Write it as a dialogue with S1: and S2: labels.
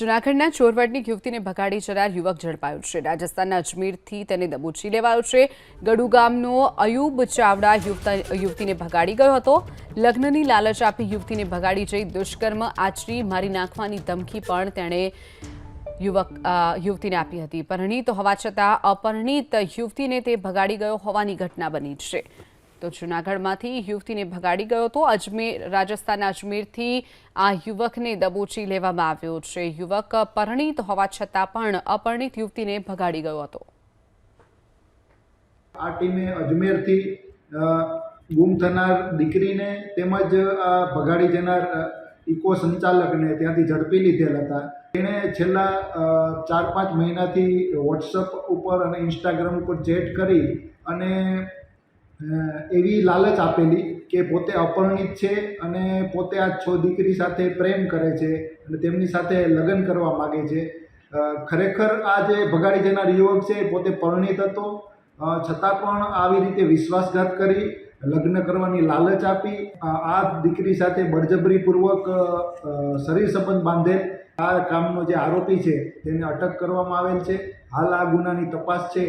S1: જૂનાગઢના ચોરવાડની યુવતીને ભગાડી જનાર યુવક ઝડપાયો છે। રાજસ્થાનના અજમેરથી તેને દબોચી લેવાયો છે। ગડુ ગામનો અયુબ ચાવડા યુવતીને ભગાડી ગયો હતો। લગ્નની લાલચ આપી યુવતીને ભગાડી જઈ દુષ્કર્મ આચરી મારી નાખવાની ધમકી પણ તેણે યુવતીને આપી હતી। પરિણીત હોવા છતાં અપરિણીત યુવતીને તે ભગાડી ગયો હોવાની ઘટના બની છે। તો જૂનાગઢમાંથી યુવતીને ભગાડી ગયો હતો। રાજસ્થાનના અજમેરથી આ યુવકને દબોચી લેવામાં આવ્યો છે। યુવક પરિણીત હોવા છતાં પણ અપરિણીત યુવતીને ભગાડી ગયો હતો।
S2: આ ટીમે અજમેરથી ગુમ થનાર દીકરીને તેમજ આ ભગાડી જનાર ઇકો સંચાલકને ત્યાંથી ઝડપી લીધેલ હતા। તેણે છેલ્લા 4-5 મહિનાથી વોટ્સઅપ ઉપર અને ઇન્સ્ટાગ્રામ ઉપર ચેટ કરી અને એવી લાલચ આપેલી કે પોતે અપરિણીત છે અને પોતે આ 6 દીકરી સાથે પ્રેમ કરે છે અને તેમની સાથે લગ્ન કરવા માગે છે। ખરેખર આ જે ભગાડી જનાર યુવક છે પોતે પરિણીત હતો, છતાં પણ આવી રીતે વિશ્વાસઘાત કરી લગ્ન કરવાની લાલચ આપી આ દીકરી સાથે બળજબરીપૂર્વક શરીર સંબંધ બાંધેલ આ કામનો જે આરોપી છે તેને અટક કરવામાં આવેલ છે। હાલ આ ગુનાની તપાસ છે